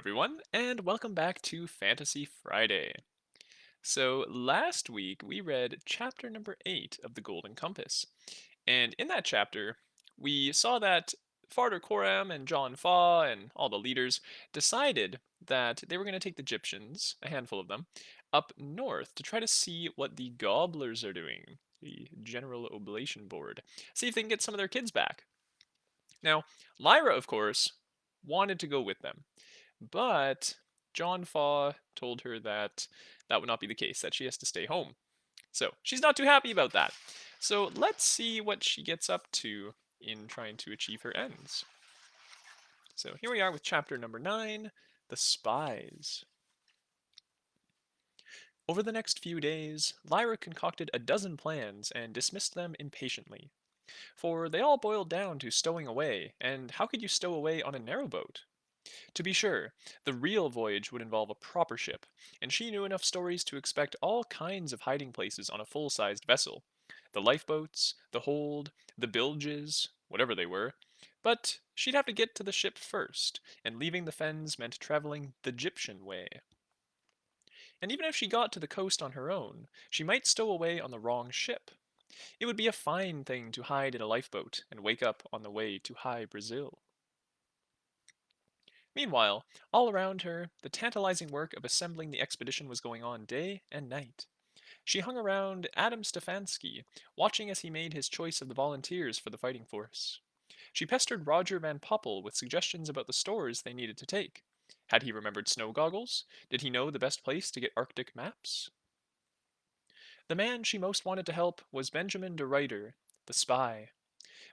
everyone, and welcome back to Fantasy Friday. So, last week we read chapter number 8 of the Golden Compass. And in that chapter, we saw that Farder Coram and John Fa and all the leaders decided that they were going to take the Egyptians, a handful of them, up north to try to see what the Gobblers are doing, the General Oblation Board. See if they can get some of their kids back. Now, Lyra, of course, wanted to go with them. But John Faw told her that that would not be the case, that she has to stay home. So she's not too happy about that. So let's see what she gets up to in trying to achieve her ends. So here we are with chapter number 9, The Spies. Over the next few days, Lyra concocted a dozen plans and dismissed them impatiently. For they all boiled down to stowing away, and how could you stow away on a narrowboat? To be sure, the real voyage would involve a proper ship, and she knew enough stories to expect all kinds of hiding places on a full-sized vessel. The lifeboats, the hold, the bilges, whatever they were. But she'd have to get to the ship first, and leaving the fens meant traveling the Egyptian way. And even if she got to the coast on her own, she might stow away on the wrong ship. It would be a fine thing to hide in a lifeboat and wake up on the way to high Brazil. Meanwhile, all around her, the tantalizing work of assembling the expedition was going on day and night. She hung around Adam Stefanski, watching as he made his choice of the volunteers for the fighting force. She pestered Roger Van Poppel with suggestions about the stores they needed to take. Had he remembered snow goggles? Did he know the best place to get Arctic maps? The man she most wanted to help was Benjamin de Ruyter, the spy.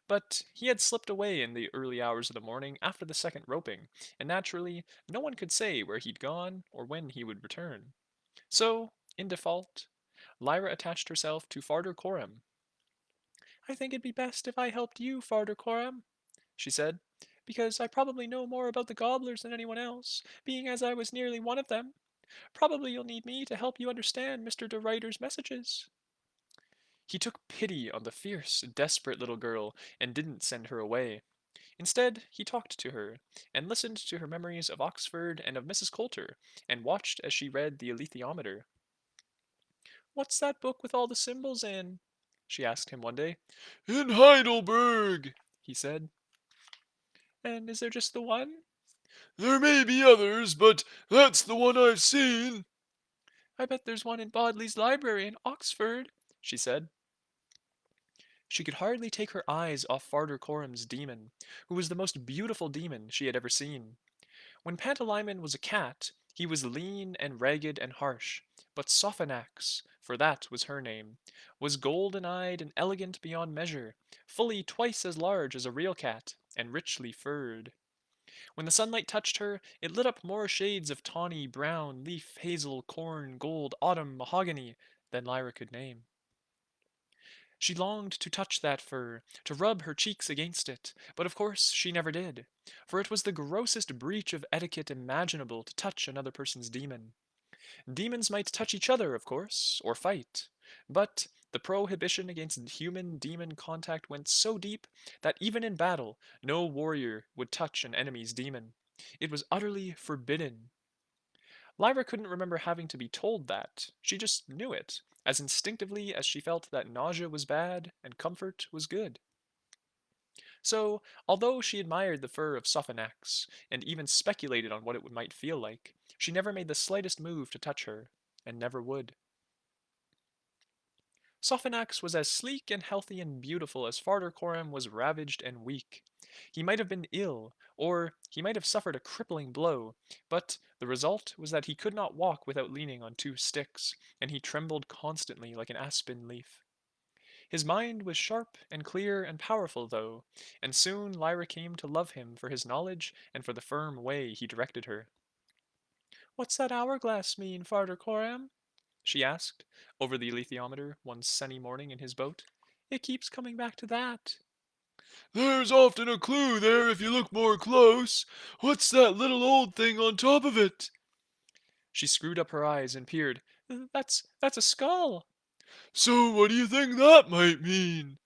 But he had slipped away in the early hours of the morning after the second roping, and naturally, no one could say where he'd gone or when he would return. So, in default, Lyra attached herself to Farder Coram. I think it'd be best if I helped you, Farder Coram, she said, because I probably know more about the gobblers than anyone else, being as I was nearly one of them. Probably you'll need me to help you understand Mr. de Ruyter's messages. He took pity on the fierce, desperate little girl and didn't send her away. Instead, he talked to her, and listened to her memories of Oxford and of Mrs. Coulter, and watched as she read the alethiometer. What's that book with all the symbols in? She asked him one day. In Heidelberg, he said. And is there just the one? There may be others, but that's the one I've seen. I bet there's one in Bodley's library in Oxford, she said. She could hardly take her eyes off Farder Coram's demon, who was the most beautiful demon she had ever seen. When Pantalaimon was a cat, he was lean and ragged and harsh, but Sophanax, for that was her name, was golden-eyed and elegant beyond measure, fully twice as large as a real cat, and richly furred. When the sunlight touched her, it lit up more shades of tawny, brown, leaf, hazel, corn, gold, autumn, mahogany than Lyra could name. She longed to touch that fur, to rub her cheeks against it, but of course she never did, for it was the grossest breach of etiquette imaginable to touch another person's demon. Demons might touch each other, of course, or fight, but the prohibition against human-demon contact went so deep that even in battle, no warrior would touch an enemy's demon. It was utterly forbidden. Lyra couldn't remember having to be told that. She just knew it, as instinctively as she felt that nausea was bad and comfort was good. So, although she admired the fur of Sophanax, and even speculated on what it might feel like, she never made the slightest move to touch her, and never would. Sophanax was as sleek and healthy and beautiful as Farder Coram was ravaged and weak. He might have been ill, or he might have suffered a crippling blow, but the result was that he could not walk without leaning on two sticks, and he trembled constantly like an aspen leaf. His mind was sharp and clear and powerful, though, and soon Lyra came to love him for his knowledge and for the firm way he directed her. What's that hourglass mean, Farder Coram? She asked, over the alethiometer, one sunny morning in his boat. It keeps coming back to that. There's often a clue there if you look more close. What's that little old thing on top of it? She screwed up her eyes and peered. That's a skull. So what do you think that might mean?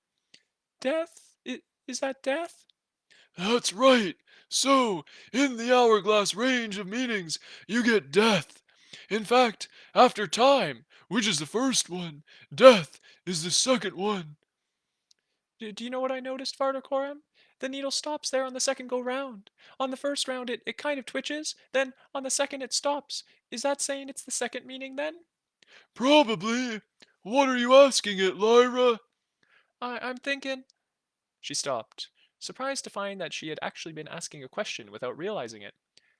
Death? Is that death? That's right. So, in the hourglass range of meanings, you get death. In fact, after time, which is the first one, death is the second one. Do you know what I noticed, Vardakorum? The needle stops there on the second go round. On the first round, it kind of twitches, then on the second, it stops. Is that saying it's the second meaning then? Probably. What are you asking it, Lyra? I'm thinking. She stopped, surprised to find that she had actually been asking a question without realizing it.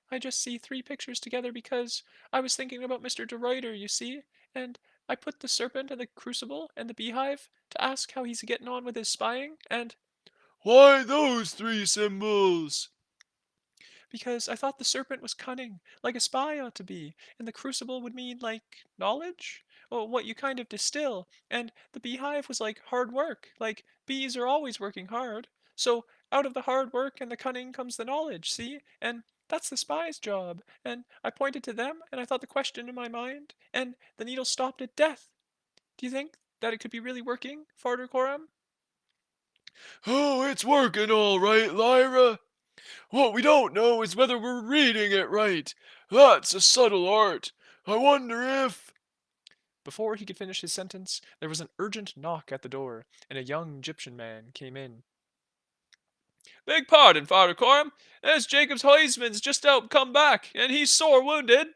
I just see three pictures together because I was thinking about Mr. De Ruyter, you see, and I put the serpent and the crucible and the beehive to ask how he's getting on with his spying, and Why those three symbols? because I thought the serpent was cunning, like a spy ought to be, and the crucible would mean like knowledge, or what you kind of distill, and the beehive was like hard work, like bees are always working hard. So out of the hard work and the cunning comes the knowledge, see? And that's the spy's job. And I pointed to them, and I thought the question in my mind, and the needle stopped at death. Do you think that it could be really working, Farder Coram? Oh, it's working all right, Lyra. What we don't know is whether we're reading it right. That's a subtle art. I wonder if. Before he could finish his sentence, there was an urgent knock at the door, and a young Egyptian man came in. Beg pardon, Father Coram. There's Jacob's Heisman's just out come back, and he's sore wounded,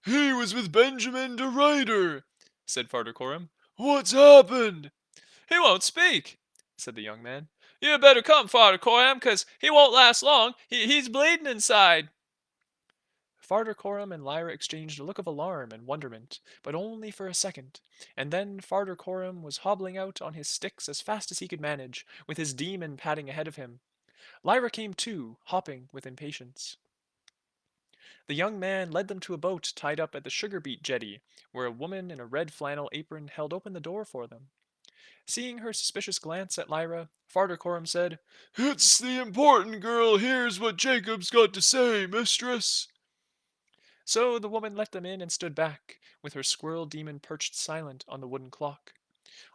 He was with Benjamin de Ryder. said Father Coram. What's happened? He won't speak, said the young man. You had better come, Father Coram, 'cause he won't last long. He's bleeding inside. Farder Coram and Lyra exchanged a look of alarm and wonderment, but only for a second, and then Farder Coram was hobbling out on his sticks as fast as he could manage, with his demon padding ahead of him. Lyra came too, hopping with impatience. The young man led them to a boat tied up at the sugar beet jetty, where a woman in a red flannel apron held open the door for them. Seeing her suspicious glance at Lyra, Farder said, It's the important girl. Here's what Jacob's got to say, mistress. so the woman let them in and stood back, with her squirrel demon perched silent on the wooden clock.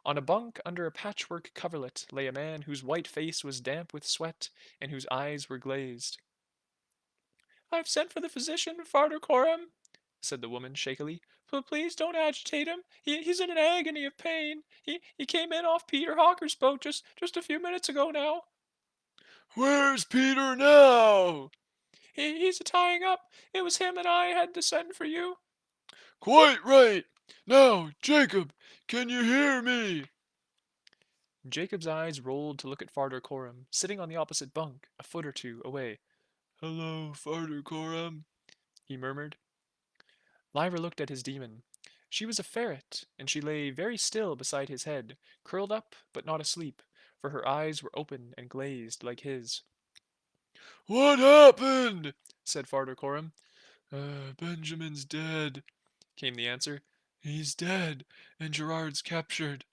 On a bunk under a patchwork coverlet lay a man whose white face was damp with sweat and whose eyes were glazed. I've sent for the physician, Farder said the woman shakily. But please don't agitate him. He's in an agony of pain. He came in off Peter Hawker's boat just a few minutes ago now. Where's Peter now? He's a tying up. It was him and I had to send for you. Quite right. Now, Jacob, can you hear me? Jacob's eyes rolled to look at Farder sitting on the opposite bunk, a foot or two away. Hello, Father Coram. He murmured. Lyra looked at his demon. She was a ferret, and she lay very still beside his head, curled up but not asleep, for her eyes were open and glazed like his. What happened? Said Farder Coram. Benjamin's dead, came the answer. He's dead, and Gerard's captured.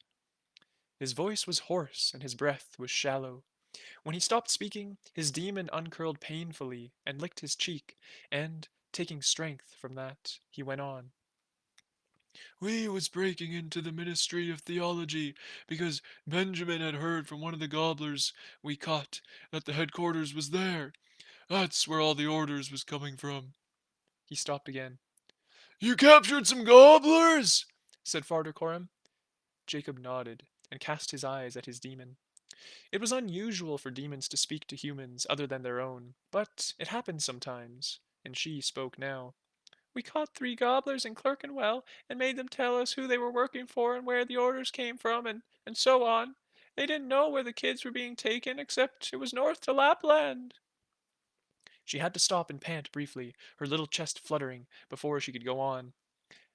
His voice was hoarse, and his breath was shallow. When he stopped speaking, his demon uncurled painfully and licked his cheek, and, taking strength from that, he went on. We was breaking into the Ministry of Theology because Benjamin had heard from one of the gobblers we caught that the headquarters was there. That's where all the orders was coming from. He stopped again. You captured some gobblers? Said Farder Jacob nodded, and cast his eyes at his demon. It was unusual for demons to speak to humans other than their own, but it happened sometimes, and she spoke now. We caught three gobblers in Clerkenwell, and made them tell us who they were working for and where the orders came from, and so on. They didn't know where the kids were being taken, except it was north to Lapland. She had to stop and pant briefly, her little chest fluttering, before she could go on.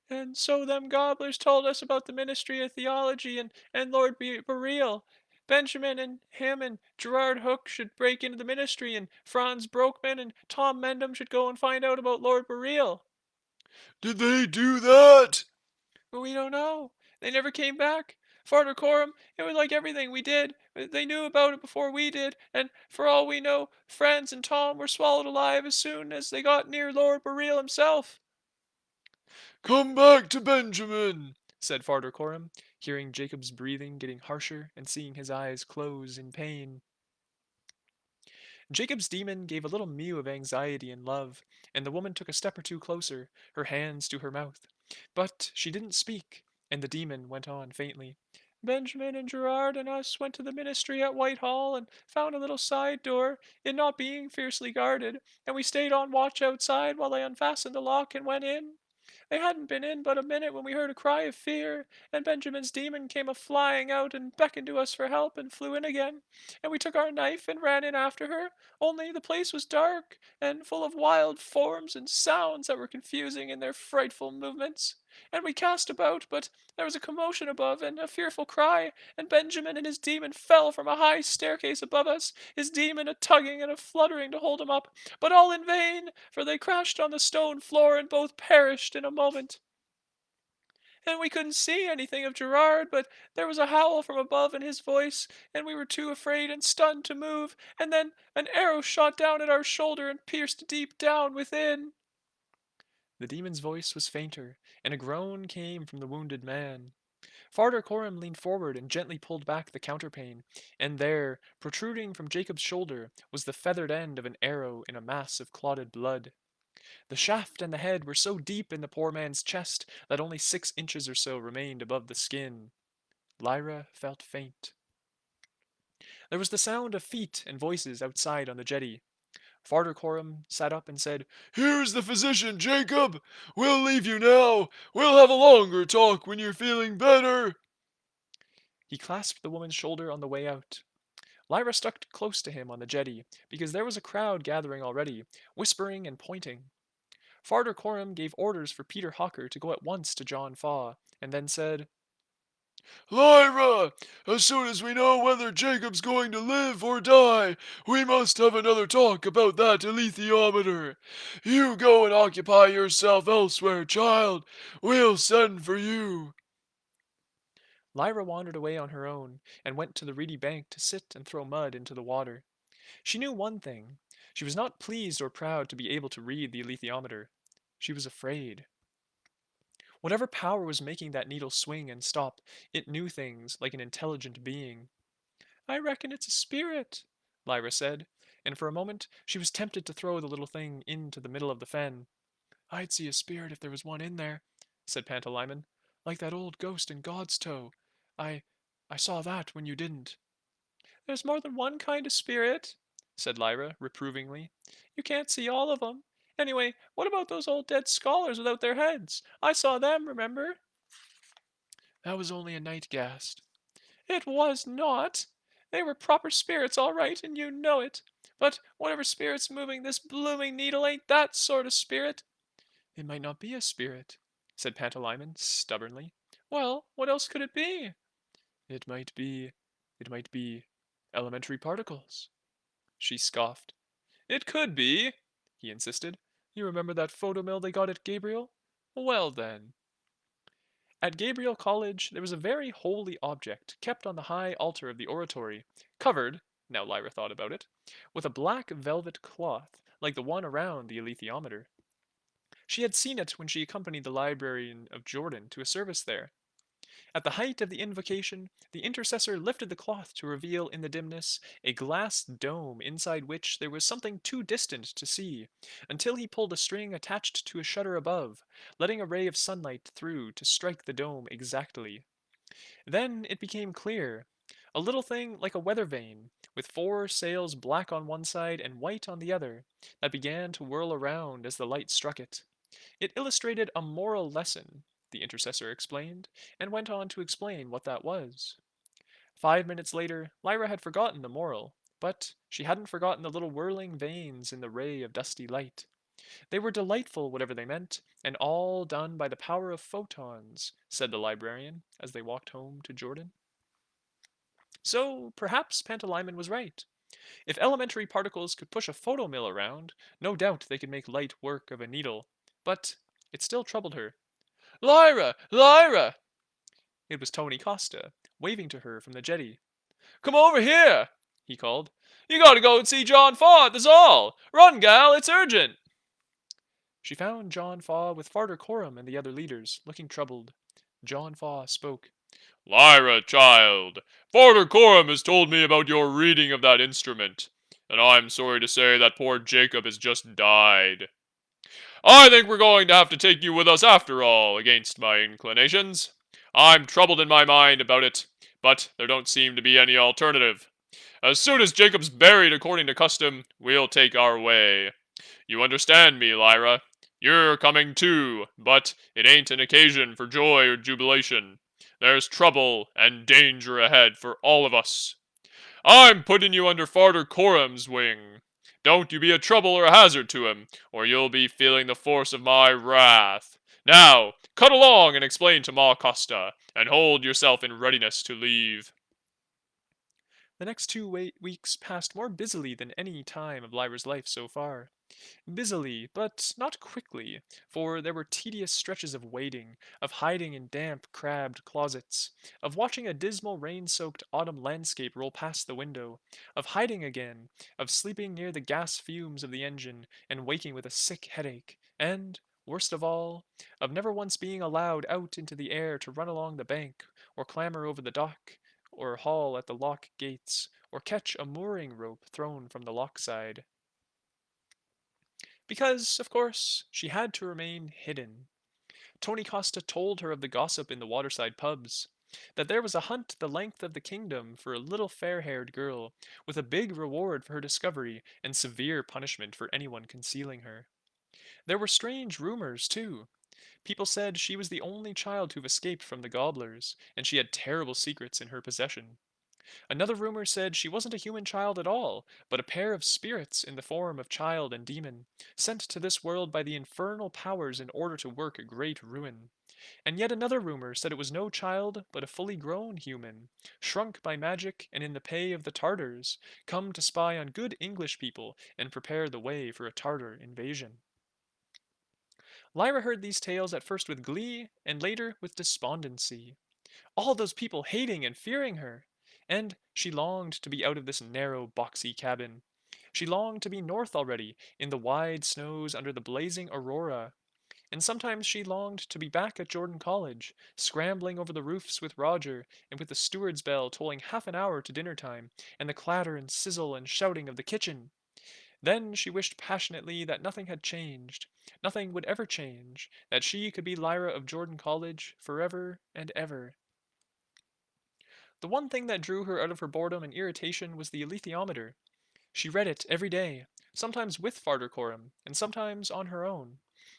And so them gobblers told us about the Ministry of Theology and Lord Bereal. Benjamin and him and Gerard Hook should break into the ministry, and Franz Brokeman and Tom Mendham should go and find out about Lord Bereal. Did they do that? But we don't know. They never came back. Farther Coram, it was like everything we did. They knew about it before we did, and for all we know, Franz and Tom were swallowed alive as soon as they got near Lord Bereal himself. Come back to Benjamin, Said Farder Coram, hearing Jacob's breathing getting harsher and seeing his eyes close in pain. Jacob's demon gave a little mew of anxiety and love, and the woman took a step or two closer, her hands to her mouth. But she didn't speak, and the demon went on faintly. Benjamin and Gerard and us went to the ministry at Whitehall and found a little side door, it not being fiercely guarded, and we stayed on watch outside while they unfastened the lock and went in. They hadn't been in but a minute when we heard a cry of fear, and Benjamin's demon came a flying out and beckoned to us for help and flew in again, and we took our knife and ran in after her, only the place was dark and full of wild forms and sounds that were confusing in their frightful movements. And we cast about, but there was a commotion above and a fearful cry, and Benjamin and his demon fell from a high staircase above us, his demon a tugging and a fluttering to hold him up, but all in vain, for they crashed on the stone floor and both perished in a moment. And we couldn't see anything of Gerard, but there was a howl from above in his voice, and we were too afraid and stunned to move, and then an arrow shot down at our shoulder and pierced deep down within. The demon's voice was fainter, and a groan came from the wounded man. Farder Coram leaned forward and gently pulled back the counterpane, and there, protruding from Jacob's shoulder, was the feathered end of an arrow in a mass of clotted blood. The shaft and the head were so deep in the poor man's chest that only 6 inches or so remained above the skin. Lyra felt faint. There was the sound of feet and voices outside on the jetty. Farder Coram sat up and said, Here's the physician, Jacob. We'll leave you now. We'll have a longer talk when you're feeling better. he clasped the woman's shoulder on the way out. Lyra stuck close to him on the jetty, because there was a crowd gathering already, whispering and pointing. Farder Coram gave orders for Peter Hawker to go at once to John Faw, and then said, Lyra, as soon as we know whether Jacob's going to live or die, we must have another talk about that alethiometer. You go and occupy yourself elsewhere, child. We'll send for you. Lyra wandered away on her own, and went to the reedy bank to sit and throw mud into the water. She knew one thing. She was not pleased or proud to be able to read the alethiometer. She was afraid. Whatever power was making that needle swing and stop, it knew things like an intelligent being. I reckon it's a spirit, Lyra said, and for a moment she was tempted to throw the little thing into the middle of the fen. I'd see a spirit if there was one in there, said Pantalaimon, like that old ghost in God's Toe. I I saw that when you didn't. There's more than one kind of spirit, said Lyra, reprovingly. You can't see all of 'em. Anyway, what about those old dead scholars without their heads? I saw them, remember? That was only a night ghast. It was not. They were proper spirits, all right, and you know it. But whatever spirit's moving this blooming needle ain't that sort of spirit. It might not be a spirit, said Pantalaimon, stubbornly. Well, what else could it be? It might be. It might be elementary particles. She scoffed. It could be, he insisted. You remember that photo mill they got at Gabriel? Well then. At Gabriel College there was a very holy object kept on the high altar of the oratory, covered, now Lyra thought about it, with a black velvet cloth, like the one around the alethiometer. She had seen it when she accompanied the librarian of Jordan to a service there. At the height of the invocation, the intercessor lifted the cloth to reveal in the dimness a glass dome inside which there was something too distant to see, until he pulled a string attached to a shutter above, letting a ray of sunlight through to strike the dome exactly. Then it became clear. A little thing like a weather vane, with 4 sails black on one side and white on the other, that began to whirl around as the light struck it. It illustrated a moral lesson, the intercessor explained, and went on to explain what that was. 5 minutes later, Lyra had forgotten the moral, but she hadn't forgotten the little whirling vanes in the ray of dusty light. They were delightful, whatever they meant, and all done by the power of photons, said the librarian as they walked home to Jordan. So perhaps Pantalaimon was right. If elementary particles could push a photomill around, no doubt they could make light work of a needle. But it still troubled her. Lyra! Lyra! It was Tony Costa, waving to her from the jetty. Come over here, he called. You gotta go and see John Faw at the Zal. Run, gal, it's urgent. She found John Faw with Farder Coram and the other leaders, looking troubled. John Faw spoke. Lyra, child, Father Coram has told me about your reading of that instrument. and I'm sorry to say that poor Jacob has just died. I think we're going to have to take you with us after all, against my inclinations. I'm troubled in my mind about it, but there don't seem to be any alternative. As soon as Jacob's buried according to custom, we'll take our way. You understand me, Lyra? You're coming too, but it ain't an occasion for joy or jubilation. There's trouble and danger ahead for all of us. I'm putting you under Farter Coram's wing. Don't you be a trouble or a hazard to him, or you'll be feeling the force of my wrath. Now, cut along and explain to Ma Costa, and hold yourself in readiness to leave. The next weeks passed more busily than any time of Lyra's life so far. Busily, but not quickly, for there were tedious stretches of waiting, of hiding in damp, crabbed closets, of watching a dismal rain-soaked autumn landscape roll past the window, of hiding again, of sleeping near the gas fumes of the engine and waking with a sick headache, and, worst of all, of never once being allowed out into the air to run along the bank, or clamber over the dock, or haul at the lock gates, or catch a mooring rope thrown from the lock side. Because, of course, she had to remain hidden. Tony Costa told her of the gossip in the waterside pubs, that there was a hunt the length of the kingdom for a little fair-haired girl, with a big reward for her discovery and severe punishment for anyone concealing her. There were strange rumors, too. People said she was the only child to have escaped from the gobblers, and she had terrible secrets in her possession. Another rumor said she wasn't a human child at all, but a pair of spirits in the form of child and demon, sent to this world by the infernal powers in order to work a great ruin. And yet another rumor said it was no child, but a fully grown human, shrunk by magic and in the pay of the Tartars, come to spy on good English people and prepare the way for a Tartar invasion. Lyra heard these tales at first with glee, and later with despondency. All those people hating and fearing her. And she longed to be out of this narrow, boxy cabin. She longed to be north already, in the wide snows under the blazing aurora. And sometimes she longed to be back at Jordan College, scrambling over the roofs with Roger, and with the steward's bell tolling half an hour to dinner time, and the clatter and sizzle and shouting of the kitchen. Then she wished passionately that nothing had changed, nothing would ever change, that she could be Lyra of Jordan College forever and ever. The one thing that drew her out of her boredom and irritation was the alethiometer. She read it every day, sometimes with Fardercorum, and sometimes on her own,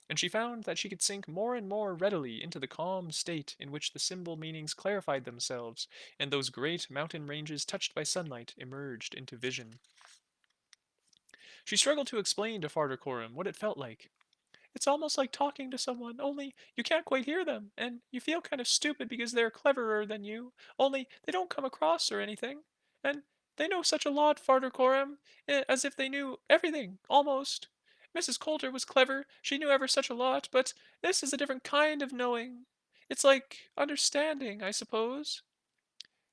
and she found that she could sink more and more readily into the calm state in which the symbol meanings clarified themselves, and those great mountain ranges touched by sunlight emerged into vision. She struggled to explain to Fardercorum what it felt like. It's almost like talking to someone, only you can't quite hear them, and you feel kind of stupid because they're cleverer than you, only they don't come across or anything. And they know such a lot, Farter Coram, as if they knew everything, almost. Mrs. Coulter was clever, she knew ever such a lot, but this is a different kind of knowing. It's like understanding, I suppose.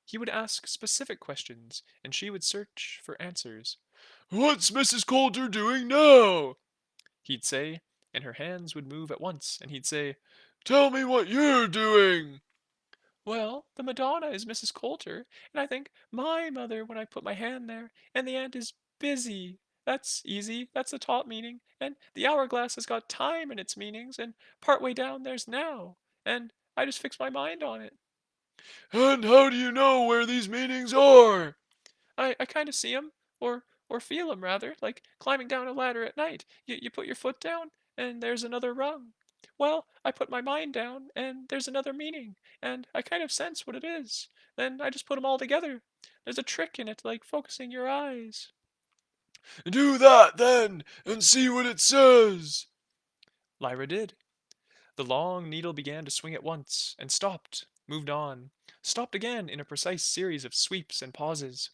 He would ask specific questions, and she would search for answers. What's Mrs. Coulter doing now? He'd say, and her hands would move at once, and he'd say, Tell me what you're doing. well, the Madonna is Mrs. Coulter, and I think my mother when I put my hand there, and the ant is busy. That's easy. That's the top meaning. And the hourglass has got time in its meanings, and part way down there's now. And I just fix my mind on it. And how do you know where these meanings are? I kind of see 'em, or feel 'em rather, like climbing down a ladder at night. You put your foot down, and there's another rung. Well, I put my mind down, and there's another meaning, and I kind of sense what it is. Then I just put 'em all together. There's a trick in it, like focusing your eyes. Do that then, and see what it says. Lyra did. The long needle began to swing at once, and stopped, moved on, stopped again in a precise series of sweeps and pauses.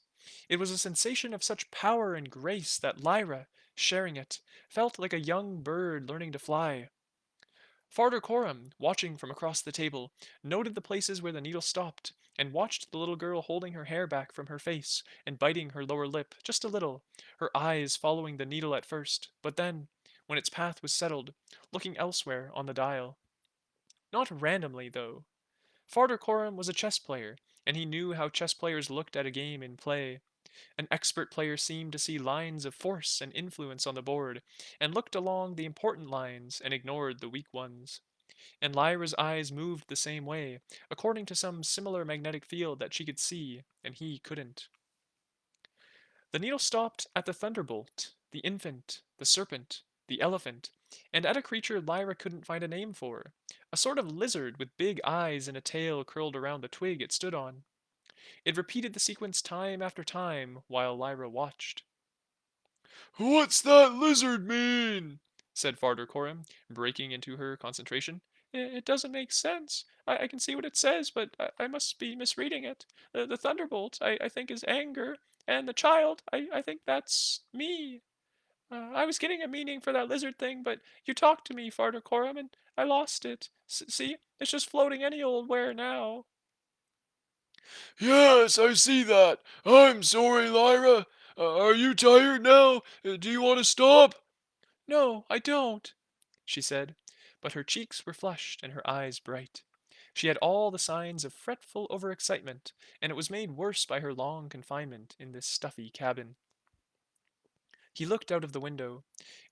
It was a sensation of such power and grace that Lyra, sharing it, felt like a young bird learning to fly. Farder Coram, watching from across the table, noted the places where the needle stopped, and watched the little girl holding her hair back from her face and biting her lower lip just a little, her eyes following the needle at first, but then, when its path was settled, looking elsewhere on the dial. Not randomly, though. Farder Coram was a chess player, and he knew how chess players looked at a game in play. An expert player seemed to see lines of force and influence on the board, and looked along the important lines and ignored the weak ones. And Lyra's eyes moved the same way, according to some similar magnetic field that she could see, and he couldn't. The needle stopped at the thunderbolt, the infant, the serpent, the elephant, and at a creature Lyra couldn't find a name for, a sort of lizard with big eyes and a tail curled around the twig it stood on. It repeated the sequence time after time while Lyra watched. What's that lizard mean? Said Farder Coram, breaking into her concentration. It doesn't make sense. I can see what it says, but I must be misreading it. The thunderbolt, I think, is anger, and the child, I think that's me. I was getting a meaning for that lizard thing, but you talked to me, Farder Coram, and I lost it. See, it's just floating any old where now. Yes, I see that. I'm sorry, Lyra. Are you tired now? Do you want to stop? No, I don't, she said, but her cheeks were flushed and her eyes bright. She had all the signs of fretful overexcitement, and it was made worse by her long confinement in this stuffy cabin. He looked out of the window.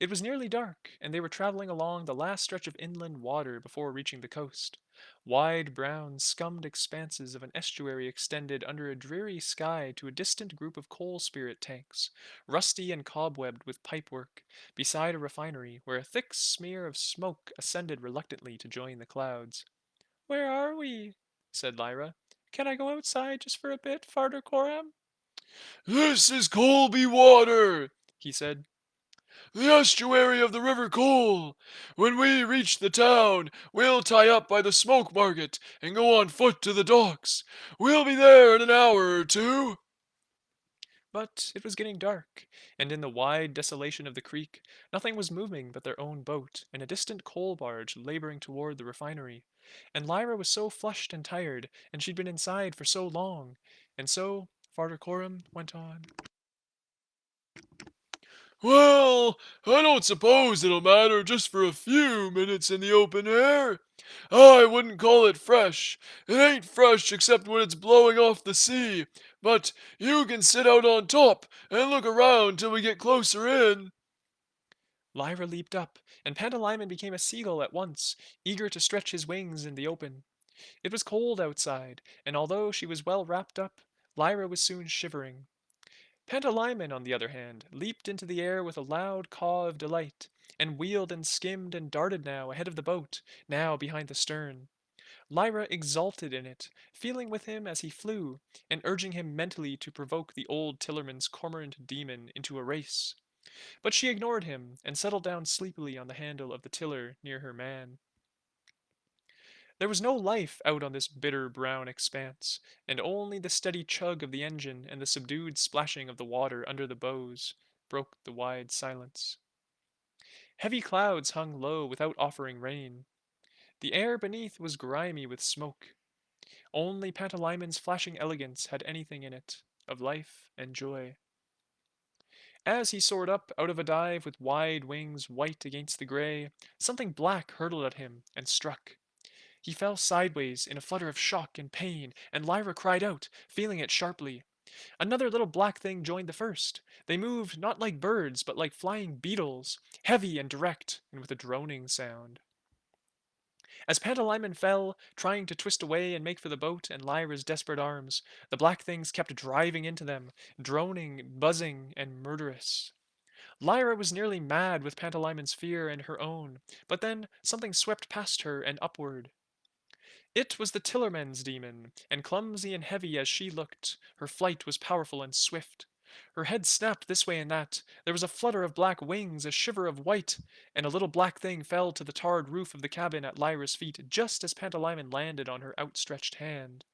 It was nearly dark, and they were traveling along the last stretch of inland water before reaching the coast. Wide, brown, scummed expanses of an estuary extended under a dreary sky to a distant group of coal spirit tanks, rusty and cobwebbed with pipework, beside a refinery where a thick smear of smoke ascended reluctantly to join the clouds. Where are we? Said Lyra. Can I go outside just for a bit, Farder Coram? This is Colby Water, He said. the estuary of the River Cole. When we reach the town, we'll tie up by the smoke market and go on foot to the docks. We'll be there in an hour or two. But it was getting dark, and in the wide desolation of the creek, nothing was moving but their own boat and a distant coal barge laboring toward the refinery. And Lyra was so flushed and tired, and she'd been inside for so long. And so, Farder Coram went on. Well, I don't suppose it'll matter just for a few minutes in the open air. I wouldn't call it fresh. It ain't fresh except when it's blowing off the sea. But you can sit out on top and look around till we get closer in. Lyra leaped up, and Pantalaimon became a seagull at once, eager to stretch his wings in the open. It was cold outside, and although she was well wrapped up, Lyra was soon shivering. Pantalaimon, on the other hand, leaped into the air with a loud caw of delight, and wheeled and skimmed and darted now ahead of the boat, now behind the stern. Lyra exulted in it, feeling with him as he flew, and urging him mentally to provoke the old Tillerman's cormorant demon into a race. But she ignored him, and settled down sleepily on the handle of the tiller near her man. There was no life out on this bitter brown expanse, and only the steady chug of the engine and the subdued splashing of the water under the bows broke the wide silence. Heavy clouds hung low without offering rain. The air beneath was grimy with smoke. Only Pantalaimon's flashing elegance had anything in it of life and joy. As he soared up out of a dive with wide wings white against the gray, something black hurtled at him and struck. He fell sideways in a flutter of shock and pain, and Lyra cried out, feeling it sharply. Another little black thing joined the first. They moved not like birds, but like flying beetles, heavy and direct, and with a droning sound. As Pantalaimon fell, trying to twist away and make for the boat and Lyra's desperate arms, the black things kept driving into them, droning, buzzing, and murderous. Lyra was nearly mad with Pantalaimon's fear and her own, but then something swept past her and upward. It was the Tillerman's demon, and clumsy and heavy as she looked, her flight was powerful and swift. Her head snapped this way and that. There was a flutter of black wings, a shiver of white, and a little black thing fell to the tarred roof of the cabin at Lyra's feet just as Pantalaimon landed on her outstretched hand.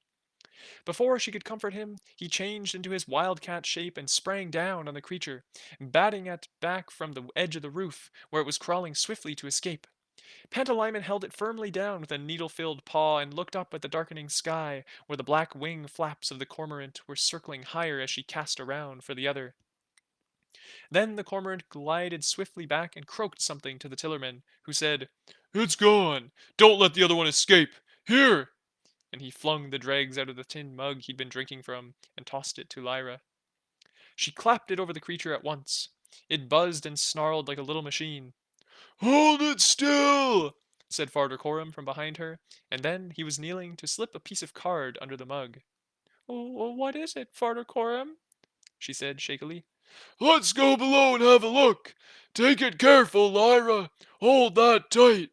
Before she could comfort him, he changed into his wildcat shape and sprang down on the creature, batting it back from the edge of the roof, where it was crawling swiftly to escape. Pantalaimon held it firmly down with a needle-filled paw and looked up at the darkening sky, where the black wing flaps of the cormorant were circling higher as she cast around for the other. Then the cormorant glided swiftly back and croaked something to the tillerman, who said, It's gone. Don't let the other one escape. Here. and he flung the dregs out of the tin mug he'd been drinking from and tossed it to Lyra. She clapped it over the creature at once. It buzzed and snarled like a little machine. Hold it still! Said Farder Coram from behind her, and then he was kneeling to slip a piece of card under the mug. "Oh, what is it, Farder Coram?" she said shakily. Let's go below and have a look. Take it careful, Lyra. Hold that tight.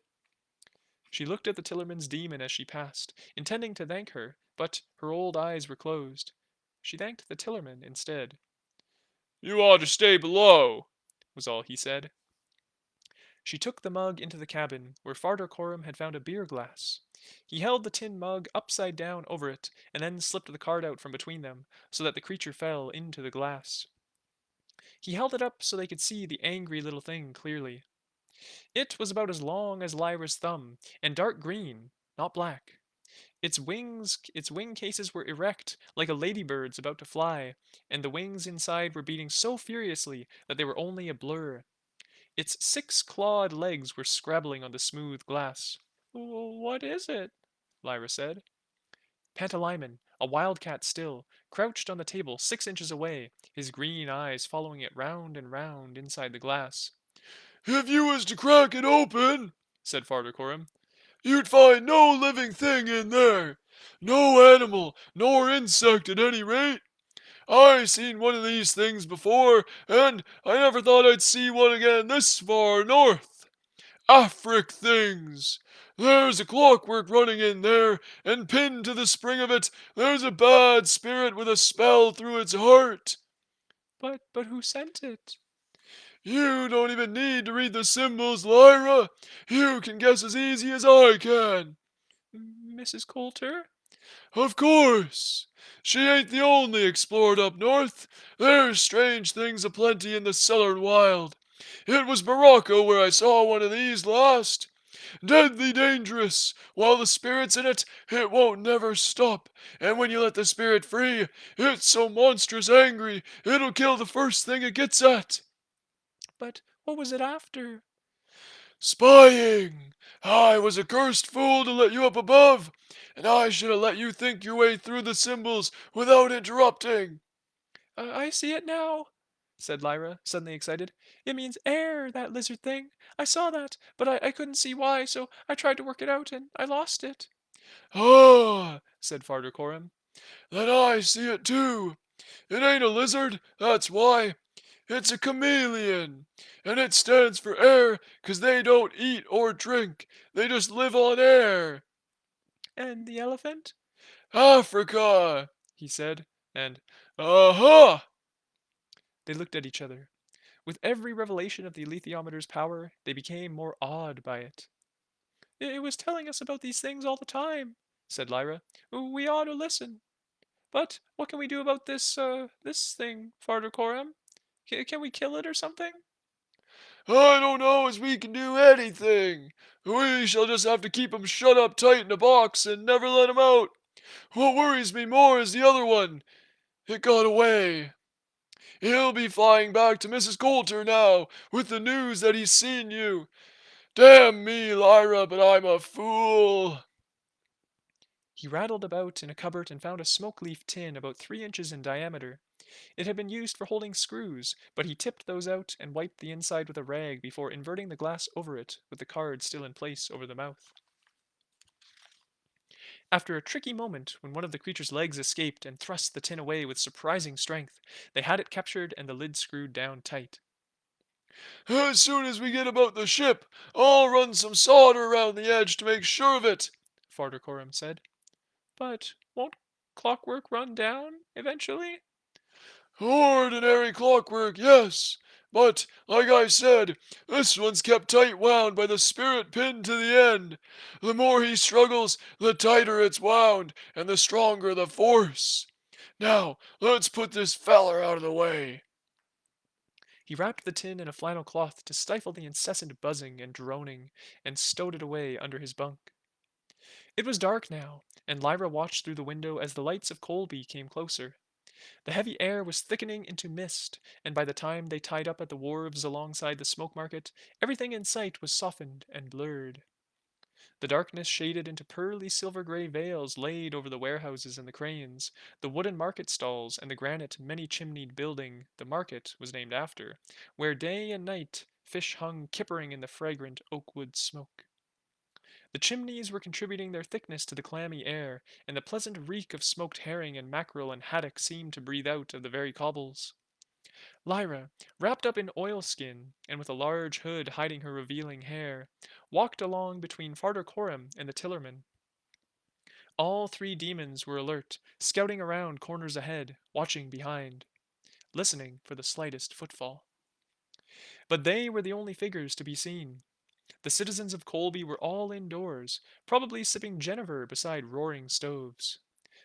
She looked at the Tillerman's demon as she passed, intending to thank her, but her old eyes were closed. She thanked the Tillerman instead. "You ought to stay below," was all he said. She took the mug into the cabin, where Farder Coram had found a beer glass. He held the tin mug upside down over it, and then slipped the card out from between them, so that the creature fell into the glass. He held it up so they could see the angry little thing clearly. It was about as long as Lyra's thumb, and dark green, not black. Its wing cases were erect, like a ladybird's about to fly, and the wings inside were beating so furiously that they were only a blur. Its 6 clawed legs were scrabbling on the smooth glass. "What is it?" Lyra said. Pantalaimon, a wildcat still, crouched on the table 6 inches away, his green eyes following it round and round inside the glass. If you was to crack it open, Said Farder Coram. you'd find no living thing in there. No animal, nor insect at any rate. I seen one of these things before, and I never thought I'd see one again this far north. Afric things! There's a clockwork running in there, and pinned to the spring of it, there's a bad spirit with a spell through its heart. But who sent it? You don't even need to read the symbols, Lyra. You can guess as easy as I can. Mrs. Coulter? Of course. She ain't the only explored up north. There's strange things aplenty in the southern wild. It was Morocco where I saw one of these last. Deadly dangerous. While the spirit's in it, it won't never stop. And when you let the spirit free, it's so monstrous angry, it'll kill the first thing it gets at. But what was it after? Spying! I was a cursed fool to let you up above, and I should have let you think your way through the symbols without interrupting. I see it now, said Lyra, suddenly excited. It means air, that lizard thing. I saw that, but I couldn't see why, so I tried to work it out, and I lost it. Ah, said Farder Coram. Then I see it too. It ain't a lizard, that's why. It's a chameleon, and it stands for air 'cause they don't eat or drink. They just live on air. And the elephant? Africa, he said, and aha! They looked at each other. With every revelation of the alethiometer's power, they became more awed by it. It was telling us about these things all the time, said Lyra. We ought to listen. But what can we do about this thing, Farder Coram? Can we kill it or something? I don't know as we can do anything. We shall just have to keep 'em shut up tight in a box and never let 'em out. What worries me more is the other one. It got away. He'll be flying back to Mrs. Coulter now with the news that he's seen you. Damn me, Lyra, but I'm a fool. He rattled about in a cupboard and found a smoke leaf tin about 3 inches in diameter. It had been used for holding screws, but he tipped those out and wiped the inside with a rag before inverting the glass over it, with the card still in place over the mouth. After a tricky moment, when one of the creature's legs escaped and thrust the tin away with surprising strength, they had it captured and the lid screwed down tight. As soon as we get about the ship, I'll run some solder around the edge to make sure of it. Farder Coram said. But won't clockwork run down eventually? Ordinary clockwork, yes. But, like I said, this one's kept tight wound by the spirit pinned to the end. The more he struggles, the tighter it's wound, and the stronger the force. Now, let's put this feller out of the way. He wrapped the tin in a flannel cloth to stifle the incessant buzzing and droning, and stowed it away under his bunk. It was dark now, and Lyra watched through the window as the lights of Colby came closer. The heavy air was thickening into mist, and by the time they tied up at the wharves alongside the smoke market, everything in sight was softened and blurred. The darkness shaded into pearly silver-gray veils laid over the warehouses and the cranes, the wooden market stalls, and the granite many-chimneyed building the market was named after, where day and night fish hung kippering in the fragrant oak-wood smoke. The chimneys were contributing their thickness to the clammy air, and the pleasant reek of smoked herring and mackerel and haddock seemed to breathe out of the very cobbles. Lyra, wrapped up in oilskin, and with a large hood hiding her revealing hair, walked along between Farder Coram and the tillerman. All three demons were alert, scouting around corners ahead, watching behind, listening for the slightest footfall. But they were the only figures to be seen. The citizens of Colby were all indoors, probably sipping Jennifer beside roaring stoves.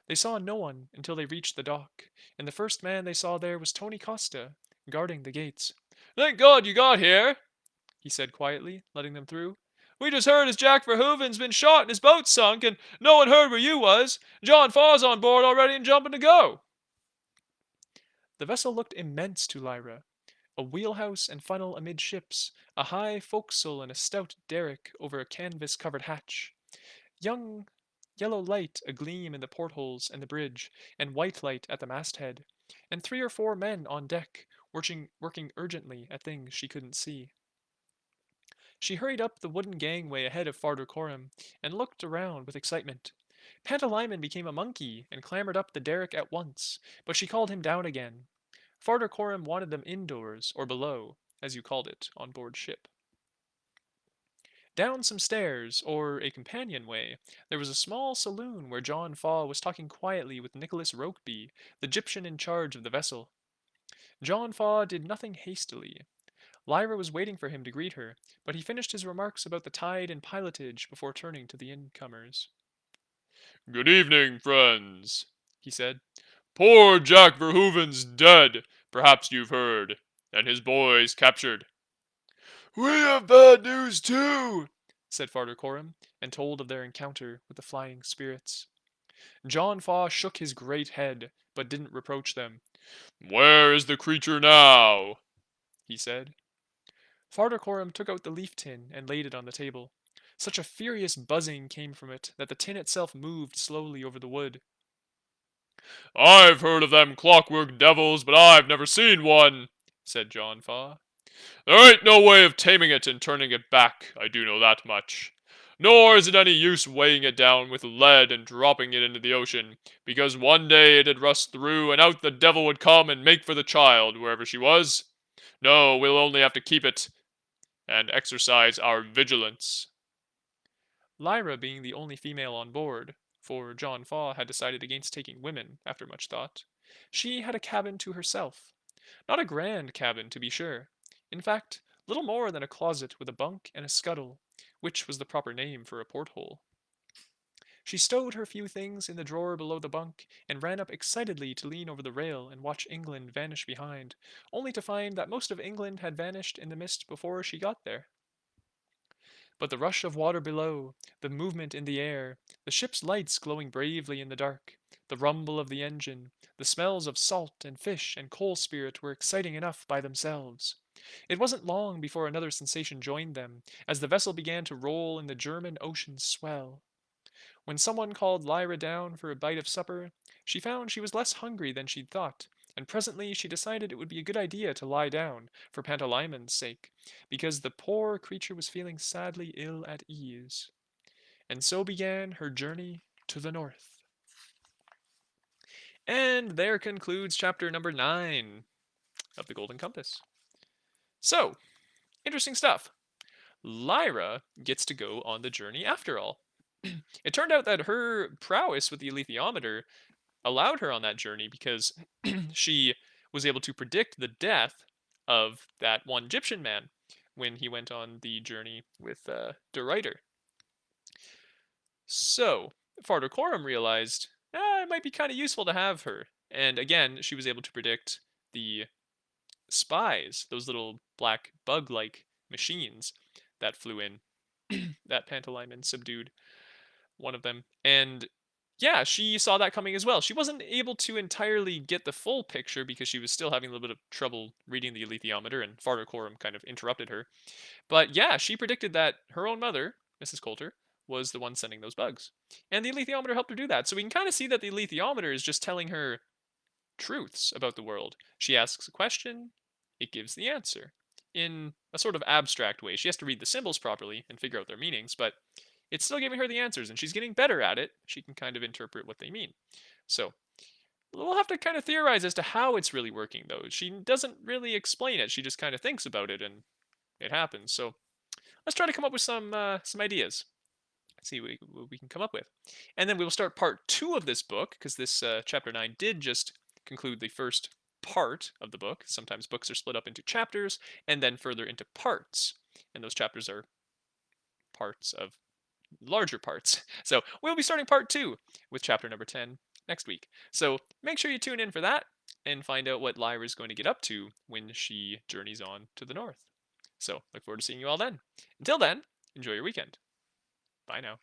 They saw no one until they reached the dock, and the first man they saw there was Tony Costa, guarding the gates. "Thank God you got here," he said quietly, letting them through. "We just heard as Jack Verhoeven's been shot and his boat sunk, and no one heard where you was. John Faw's on board already and jumping to go." The vessel looked immense to Lyra, a wheelhouse and funnel amidships, a high forecastle and a stout derrick over a canvas-covered hatch. Young yellow light agleam in the portholes and the bridge, and white light at the masthead, and 3 or 4 men on deck, working urgently at things she couldn't see. She hurried up the wooden gangway ahead of Farder Coram, and looked around with excitement. Pantalaimon became a monkey and clambered up the derrick at once, but she called him down again. Farder Coram wanted them indoors, or below, as you called it on board ship. Down some stairs, or a companionway, there was a small saloon where John Faw was talking quietly with Nicholas Rokeby, the Gyptian in charge of the vessel. John Faw did nothing hastily. Lyra was waiting for him to greet her, but he finished his remarks about the tide and pilotage before turning to the incomers. "Good evening, friends," he said. "Poor Jack Verhoeven's dead, perhaps you've heard, and his boys captured." "We have bad news too," said Farder Coram, and told of their encounter with the flying spirits. John Faw shook his great head, but didn't reproach them. "Where is the creature now?" he said. Farder Coram took out the leaf tin and laid it on the table. Such a furious buzzing came from it that the tin itself moved slowly over the wood. "I've heard of them clockwork devils, but I've never seen one," said John Faw. "There ain't no way of taming it and turning it back, I do know that much. Nor is it any use weighing it down with lead and dropping it into the ocean, because one day it'd rust through, and out the devil would come and make for the child, wherever she was. No, we'll only have to keep it, and exercise our vigilance." Lyra being the only female on board, for John Faw had decided against taking women after much thought, she had a cabin to herself. Not a grand cabin, to be sure. In fact, little more than a closet with a bunk and a scuttle, which was the proper name for a porthole. She stowed her few things in the drawer below the bunk, and ran up excitedly to lean over the rail and watch England vanish behind, only to find that most of England had vanished in the mist before she got there. But the rush of water below, the movement in the air, the ship's lights glowing bravely in the dark, the rumble of the engine, the smells of salt and fish and coal spirit were exciting enough by themselves. It wasn't long before another sensation joined them, as the vessel began to roll in the German Ocean swell. When someone called Lyra down for a bite of supper, she found she was less hungry than she'd thought, and presently she decided it would be a good idea to lie down, for Pantalaimon's sake, because the poor creature was feeling sadly ill at ease. And so began her journey to the north. And there concludes chapter number 9 of the Golden Compass. So, interesting stuff. Lyra gets to go on the journey after all. It turned out that her prowess with the alethiometer allowed her on that journey because she was able to predict the death of that one Egyptian man when he went on the journey with De Ruyter. So, Farder Coram realized it might be kind of useful to have her. And again, she was able to predict the spies, those little black bug like machines that flew in, that Pantalaimon subdued one of them. And yeah, she saw that coming as well. She wasn't able to entirely get the full picture because she was still having a little bit of trouble reading the alethiometer, and Farder Coram kind of interrupted her. But yeah, she predicted that her own mother, Mrs. Coulter, was the one sending those bugs. And the alethiometer helped her do that. So we can kind of see that the alethiometer is just telling her truths about the world. She asks a question, it gives the answer in a sort of abstract way. She has to read the symbols properly and figure out their meanings, but it's still giving her the answers, and she's getting better at it. She can kind of interpret what they mean. So we'll have to kind of theorize as to how it's really working, though. She doesn't really explain it. She just kind of thinks about it, and it happens. So let's try to come up with some ideas. See what we can come up with, and then we will start part two of this book because this chapter 9 did just conclude the first part of the book. Sometimes books are split up into chapters and then further into parts, and those chapters are parts of larger parts. So we'll be starting part two with chapter number 10 next week. So make sure you tune in for that and find out what Lyra is going to get up to when she journeys on to the north. So look forward to seeing you all then. Until then, enjoy your weekend. Bye now.